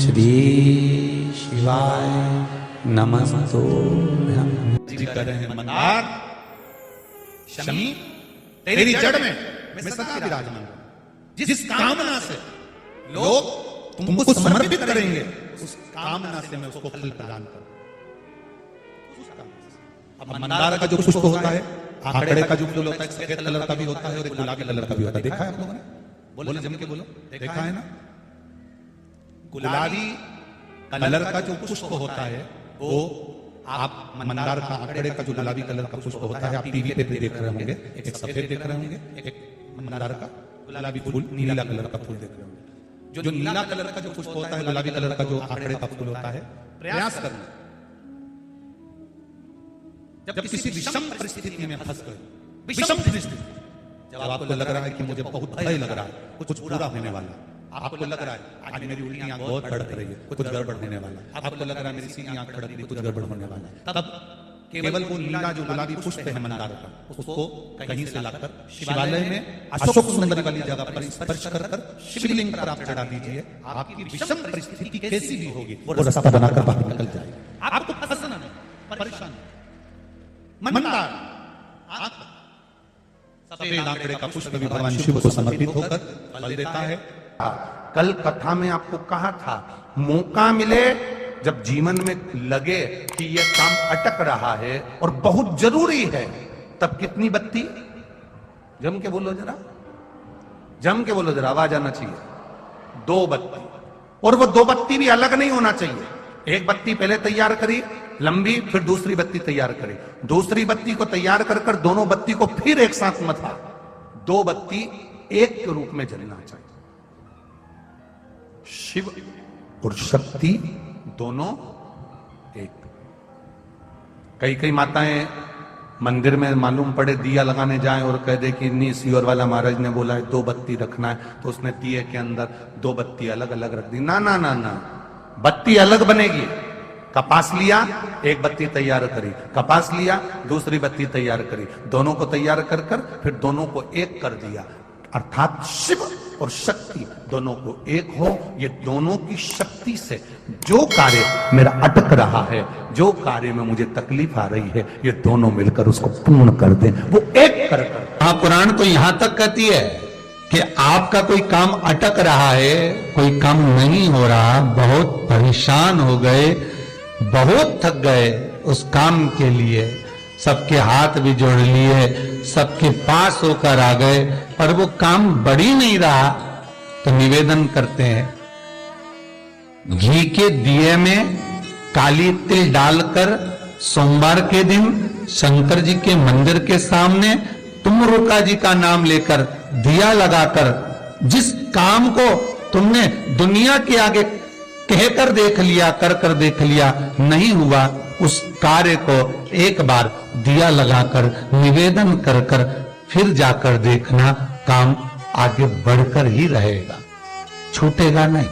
श्री शिवाय नमस्तोभ्यं। जी कर रहे हैं मंदार शमी तेरी जड़ में मैं सदा विराजमान हूं। जिस कामना से लोग तुमको समर्पित करेंगे उस कामना से मैं उसको फल प्रदान करूं। अब मंदार का जो पुष्प होता है, आंकड़े का जो फूल होता है, सफेद कलर का भी होता है और गुलाबी कलर का भी होता है। देखा है आप लोगों ने? बोलो जम के बोलो, देखा है ना? गुलाबी कलर का जो पुष्प होता है वो आप मंदार का, आंकड़े का जो गुलाबी कलर का पुष्प होता है आप टीवी पे भी देख रहे होंगे। एक सफेद देख रहे होंगे, एक मंदार का गुलाबी फूल, नीला कलर का फूल देख रहे होंगे। जो नीला कलर का जो पुष्प होता है, गुलाबी कलर का जो आंकड़े का फूल होता है, प्रयास करना जब किसी विषम परिस्थिति में फंस गए, विषम परिस्थिति, जब आपको लग रहा है कि मुझे बहुत भय लग रहा है, कुछ बुरा होने वाला है, आपको लग रहा है आज मेरी उल्टी आंख बहुत धड़क रही है, कुछ गड़बड़ होने वाला है, आपको लग रहा है मेरी सीधी आंख धड़क रही है, कुछ गड़बड़ होने वाला है, तब केवल वो नीला जो गुलाबी पुष्प है मंदार का, उसको कहीं से लाकर शिवालय में अशोक सुंदरी वाली जगह पर स्पर्श कर शिवलिंग पर आप चढ़ा दीजिए। आपकी विषम परिस्थिति कैसी भी होगी वो रास्ता बनाकर बाहर निकल जाएगी। आपको फंसना नहीं, परेशान मंदार सफेद आंकड़े का पुष्प भी भगवान शिव को समर्पित होकर फल देता है। कल कथा में आपको कहा था, मौका मिले जब जीवन में लगे कि यह काम अटक रहा है और बहुत जरूरी है, तब कितनी बत्ती, जम के बोलो जरा, जम के बोलो जरा, आवाज आना चाहिए, 2 बत्ती। और वो 2 बत्ती भी अलग नहीं होना चाहिए। एक बत्ती पहले तैयार करी लंबी, फिर दूसरी बत्ती तैयार करी, दूसरी बत्ती को तैयार कर दोनों बत्ती को फिर एक साथ मथा, 2 बत्ती एक के रूप में जलना चाहिए। शिव और शक्ति दोनों एक। कई माताएं मंदिर में मालूम पड़े दिया लगाने जाएं और कह दे कि नहीं, सीवर वाला महाराज ने बोला है 2 बत्ती रखना है, तो उसने दिए के अंदर 2 बत्ती अलग अलग रख दी। ना ना ना ना, बत्ती अलग बनेगी। कपास लिया, एक बत्ती तैयार करी, कपास लिया, दूसरी बत्ती तैयार करी, दोनों को तैयार कर फिर दोनों को एक कर दिया। अर्थात शिव और शक्ति दोनों को एक हो। ये दोनों की शक्ति से जो कार्य मेरा अटक रहा है, जो कार्य में मुझे तकलीफ आ रही है, ये दोनों मिलकर उसको पूर्ण कर दें। वो एक कर महापुराण तो यहां तक कहती है कि आपका कोई काम अटक रहा है, कोई काम नहीं हो रहा, बहुत परेशान हो गए, बहुत थक गए उस काम के लिए, सबके हाथ भी जोड़ लिए, सबके पास होकर आ गए, पर वो काम बढ़ ही नहीं रहा, तो निवेदन करते हैं घी के दिए में काली तिल डालकर सोमवार के दिन शंकर जी के मंदिर के सामने तुमरुका जी का नाम लेकर दिया लगाकर, जिस काम को तुमने दुनिया के आगे कहकर देख लिया, कर देख लिया, नहीं हुआ, उस कार्य को एक बार दिया लगाकर निवेदन कर फिर जाकर देखना, काम आगे बढ़कर ही रहेगा, छूटेगा नहीं।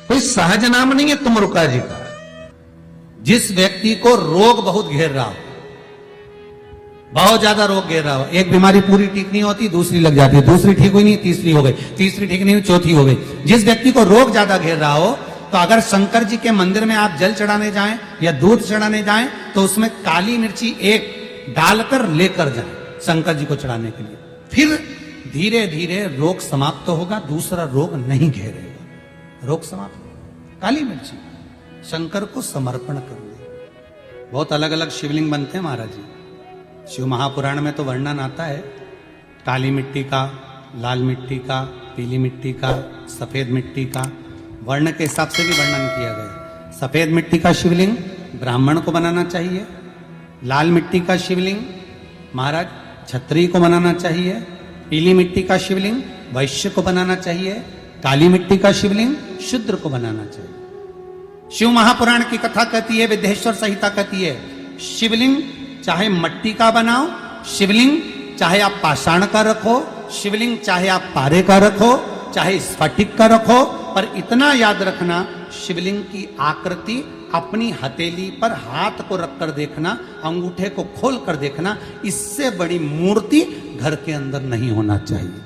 कोई सहज नाम नहीं है तुमरुका जी का। जिस व्यक्ति को रोग बहुत घेर रहा हो, बहुत ज्यादा रोग घेर रहा हो, एक बीमारी पूरी ठीक नहीं होती, दूसरी लग जाती है, दूसरी ठीक हुई नहीं, तीसरी हो गई, तीसरी ठीक नहीं हुई, चौथी हो गई। जिस व्यक्ति को रोग ज्यादा घेर रहा हो, तो अगर शंकर जी के मंदिर में आप जल चढ़ाने जाएं या दूध चढ़ाने जाएं, तो उसमें काली मिर्ची एक डालकर लेकर जाएं शंकर जी को चढ़ाने के लिए। फिर धीरे धीरे रोग समाप्त होगा, दूसरा रोग नहीं घेरेगा, रोग समाप्त। काली मिर्ची शंकर को समर्पण करना। बहुत अलग अलग शिवलिंग बनते हैं महाराज जी। शिव महापुराण में तो वर्णन आता है काली मिट्टी का, लाल मिट्टी का, पीली मिट्टी का, सफेद मिट्टी का, वर्ण के हिसाब से भी वर्णन किया गया। सफेद मिट्टी का शिवलिंग ब्राह्मण को बनाना चाहिए, लाल मिट्टी का शिवलिंग महाराज क्षत्रिय को बनाना चाहिए, पीली मिट्टी का शिवलिंग वैश्य को बनाना चाहिए, काली मिट्टी का शिवलिंग शूद्र को बनाना चाहिए। शिव महापुराण की कथा कहती है, विदेश्वर संहिता कहती है, शिवलिंग चाहे मट्टी का बनाओ, शिवलिंग चाहे आप पाषाण का रखो, शिवलिंग चाहे आप पारे का रखो, चाहे स्फटिक का रखो, पर इतना याद रखना, शिवलिंग की आकृति अपनी हथेली पर हाथ को रखकर देखना, अंगूठे को खोल कर देखना, इससे बड़ी मूर्ति घर के अंदर नहीं होना चाहिए।